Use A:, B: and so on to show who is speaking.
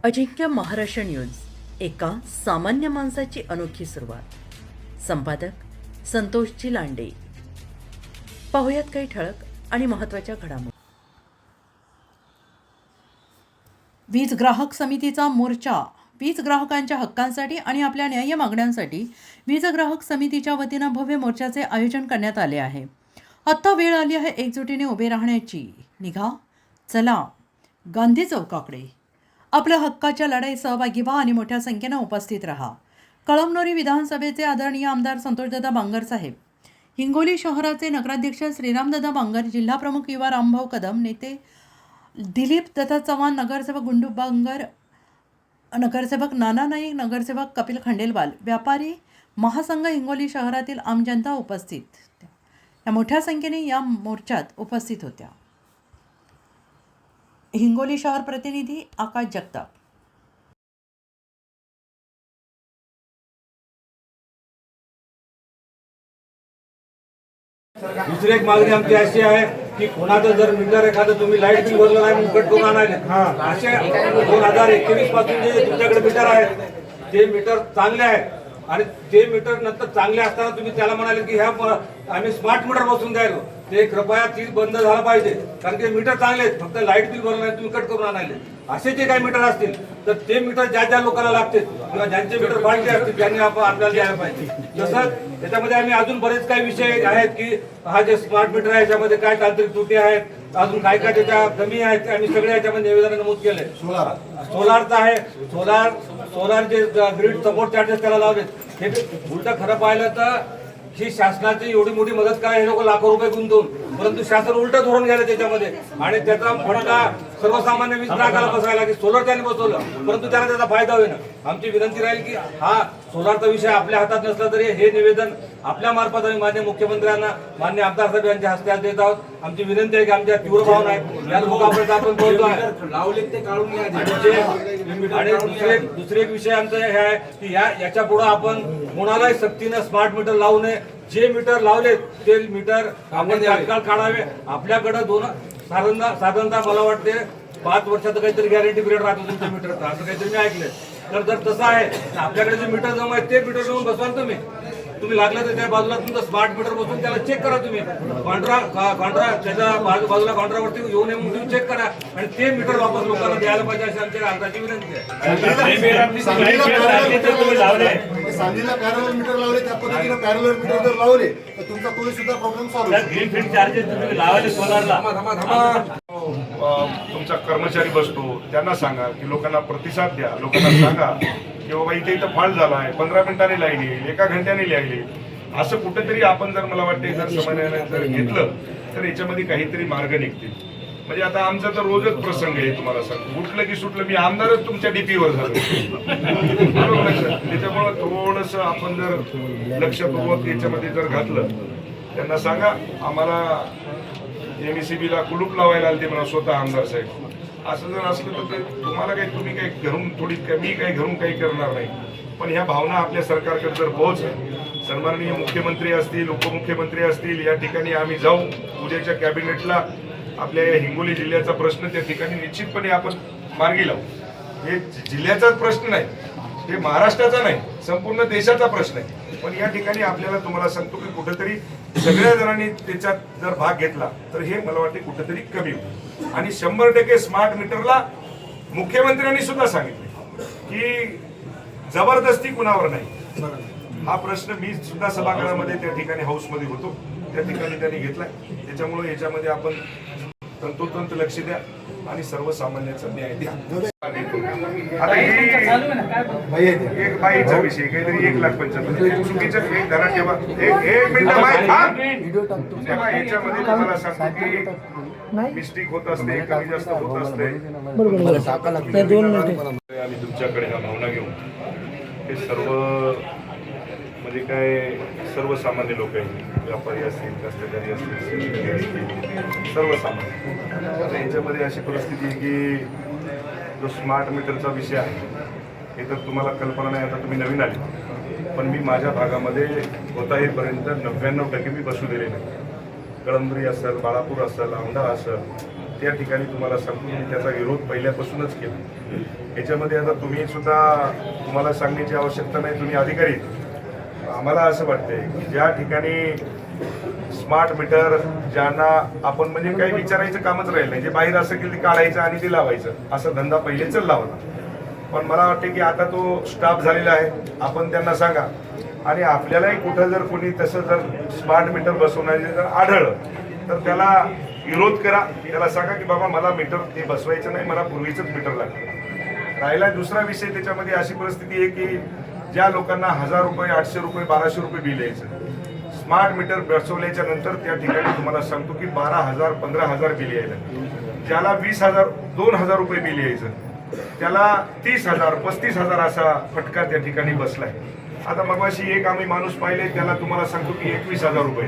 A: अजिंक्य Maharashtra news, एका सामान्य माणसाची अनोखी सुरुवात. संपादक संतोषजी लांडे. पाहुयात काही ठळक आणि महत्त्वाच्या घडामोडी. वीज ग्राहक समितीचा मोर्चा. वीज ग्राहकांच्या हक्कांसाठी आणि आपल्या न्याय्य मागण्यांसाठी वीज ग्राहक समितीच्या वतीनं भव्य मोर्चाचे आयोजन करण्यात आले आहे. आत्ता वेळ आली आहे एकजुटीने उभे राहण्याची. निघा, चला गांधी चौकाकडे. आपल्या हक्काच्या लढाईत सहभागी व्हा आणि मोठ्या संख्येनं उपस्थित राहा. कळमनुरी विधानसभेचे आदरणीय आमदार संतोषदादा बांगर साहेब, हिंगोली शहराचे नगराध्यक्ष श्रीरामदादा बांगर, जिल्हाप्रमुख युवा रामभाऊ कदम, नेते दिलीप दत्ता चव्हाण, नगरसेवक गुंडू बांगर, नगरसेवक नाना नाईक, नगरसेवक कपिल खंडेलवाल, व्यापारी महासंघ हिंगोली शहरातील आम जनता उपस्थित या मोठ्या संख्येने या मोर्चात उपस्थित होत्या. हिंगोली शहर प्रतिनिधी आकाश जगताप.
B: दुसरी एक मागणी आमची अशी आहे की कोणाचं जर मीटर एखादं तुम्ही लाईट बिल भरलं नाही म्हणून कट करून आणायले. असे 2021 पासून जे तुमच्याकडे मीटर आहेत ते मीटर चांगले आहेत आणि ते मीटर नंतर चांगले असताना तुम्ही त्याला म्हणाले की ह्या आम्ही स्मार्ट मीटर बसून द्यायलो, ते कृपया ती बंद झालं पाहिजे. कारण की मीटर चांगले आहेत, फक्त लाईट बिल भरलं नाही तुम्ही कट करून आणायले. असे जे काही मीटर असतील तर ते मीटर ज्या ज्या लोकांना लागतील किंवा ज्यांचे मीटर फाटले असतील त्यांनी आपल्याला द्यायला पाहिजे. तसंच त्याच्यामध्ये आम्ही अजून बरेच काही विषय आहेत की हा जे स्मार्ट मीटर आहे याच्यामध्ये काय तांत्रिक त्रुटी आहेत, अजून काय काय त्याच्या कमी आहेत, आम्ही सगळे याच्यामध्ये निवेदन नमूद केले. सोलारचं आहे, सोलार जे ग्रीड सपोर्ट चार्जेस त्याला लावले, हे उलट खरं पाहिलं तर ही शासनाची एवढी मोठी मदत करा हे लोक लाखो रुपये गुंतवून, परंतु शासन उलट धोरण घ्यायला त्याच्यामध्ये आणि त्याचा फटका सर्वसामान्य वीज ग्राहकाला बसायला की सोलर त्याने बसवलं परंतु त्याला त्याचा फायदा होईना. आमची विनंती राहील की हा सोलारचा विषय आपल्या हातात नसला तरी हे निवेदन आपल्या मार्फत आम्ही माननीय मुख्यमंत्र्यांना, माननीय आमदार साहेब यांच्या हस्ते देत आहोत. आमची विनंती आहे की आमच्या तीव्र भावना आहेत या लोकांपर्यंत आपण पोहोचतो लावले ते काढून घ्या. आणि दुसरे एक विषय आमचा हे आहे की याच्या पुढे आपण कोणालाही सक्तीनं स्मार्ट मीटर लावू नये. जे मीटर लावले ते मीटर आपण तात्काळ काढावे. आपल्याकडे साधारणतः मला वाटते 5 वर्षाचं काहीतरी गॅरंटी पिरियड राहतो तुमच्या मीटरचा, असं काहीतरी मी ऐकलंय. तर जर तसं आहे तर आपल्याकडे जे मीटर जमा आहे ते मीटर घेऊन बसवाल तुम्ही लागलं तर त्या बाजूला तुमचं स्मार्ट मीटर बसून त्याला चेक करा. तुम्ही कॉन्ट्रा त्याच्या बाजूला कॉन्ट्रावरती येऊन येऊन तुम्ही चेक करा आणि ते मीटर वापस लोकांना द्यायला पाहिजे अशी आमच्या आमदारची विनंती आहे.
C: सांगलीला पॅरलर मीटर लावले, त्या पद्धतीने पॅरलर मीटर जर लावले तर तुमचा कोणी सुद्धा प्रॉब्लेम सॉल्व्ह होईल.
B: ग्रीन फील्ड चार्जेस तुम्ही लावायचे सोलारला.
D: तुमचा कर्मचारी बसतो, त्यांना सांगा की लोकांना प्रतिसाद द्या, लोकांना सांगा की बाबा इथे फॉल्ट झाला आहे, 15 मिनिटांनी लाईन येईल, 1 घंट्याने लाईन येईल. असं कुठेतरी आपण जर मला वाटते जर समन्वयाने जर घेतलं तर याच्यामध्ये काहीतरी मार्ग निघतील. म्हणजे आता आमचा तर रोजच प्रसंग आहे, तुम्हाला सांगतो उठलं की सुटलं मी आमदारच तुमच्या डीपीवर झालो. त्याच्यामुळं थोडस आपण जर लक्षपूर्वक याच्यामध्ये जर घातलं, त्यांना सांगा आम्हाला MSEB ला कुलूप लावायला आले म्हणा स्वतः आमदार साहेब. असं जर असलं तर ते तुम्हाला काही तुम्ही काही घरून थोडी मी काही घरून काही करणार नाही. पण ह्या भावना आपल्या सरकारकडे जर पोहोचल्या, सन्माननीय मुख्यमंत्री असतील, उपमुख्यमंत्री असतील, या ठिकाणी आम्ही जाऊ उद्याच्या कॅबिनेटला आपल्या हिंगोली जिल्ह्याचा प्रश्न त्या ठिकाणी निश्चितपणे आपण मार्गी लावू. हे जिल्ह्याचाच प्रश्न नाही, हे महाराष्ट्राचा नाही, संपूर्ण देशाचा प्रश्न आहे. पण या ठिकाणी आपल्याला तुम्हाला सांगतो की कुठेतरी सगळ्या जणांनी त्याच्यात जर भाग घेतला तर हे मला वाटते कुठेतरी कमी होईल. आणि 100% स्मार्ट मीटरला मुख्यमंत्र्यांनी सुद्धा सांगितले की जबरदस्ती कुणावर नाही. हा प्रश्न मी सुद्धा सभागृहामध्ये त्या ठिकाणी हाऊसमध्ये होतो, त्या ठिकाणी त्यांनी घेतलाय. त्याच्यामुळे याच्यामध्ये आपण तंतोतंत लक्ष द्या आणि सर्वसामान्यांचा न्याय द्या. आता एक बाईचा विषय काहीतरी 1,75,000 चुकीचं एक धरा ठेवा. एक मिनिट याच्यामध्ये तुम्हाला सांगतो की मिस्टेक होत असते, कमी जास्त होत असते. आम्ही तुमच्याकडे ह्या भावना घेऊन हे सर्व म्हणजे काय सर्वसामान्य लोक आहेत, व्यापारी असतील, कष्टकरी असतील, शेतकरी असतील, सर्वसामान्य. आता याच्यामध्ये अशी परिस्थिती आहे की जो स्मार्ट मीटरचा विषय आहे हे तर तुम्हाला कल्पना नाही, आता तुम्ही नवीन आले, पण मी माझ्या भागामध्ये होता येईपर्यंत 99% मी बसू दिले नाही. कळमनुरी असेल, बाळापूर असेल, औंढा असेल, त्या ठिकाणी तुम्हाला सांगतो मी त्याचा विरोध पहिल्यापासूनच केला. याच्यामध्ये आता तुम्ही सुद्धा तुम्हाला सांगण्याची आवश्यकता नाही, तुम्ही अधिकारी आहेत. आम्हाला असं वाटतंय की ज्या ठिकाणी स्मार्ट मीटर ज्यांना आपण म्हणजे काही विचारायचं कामच राहिलं नाही, जे बाहेर असं की ते काढायचं आणि ते लावायचं असा धंदा पहिले चालला होता. पण मला वाटते की आता तो स्टाफ झालेला आहे, आपण त्यांना सांगा. आणि आपल्यालाही कुठं जर कोणी तसं जर स्मार्ट मीटर बसवण्याचे जर आढळलं तर त्याला विरोध करा, त्याला सांगा की बाबा मला मीटर ते बसवायचं नाही, मला पूर्वीचंच मीटर लागतं. राहिला दुसरा विषय, त्याच्यामध्ये अशी परिस्थिती आहे की ज्या लोकांना 1000 रुपये, 800 रुपये, 1200 रुपये बिल यायचं, स्मार्ट मीटर बसवल्याच्या नंतर त्या ठिकाणी तुम्हाला सांगतो की 12,000, 15,000 बिल यायला. ज्याला 20,000, 2,000 रुपये बिल यायचं त्याला 30,000, 35,000 असा फटका त्या ठिकाणी बसलाय. आता मगाशी एक आम्ही माणूस पाहिले, त्याला तुम्हाला सांगतो की 21,000 रुपये.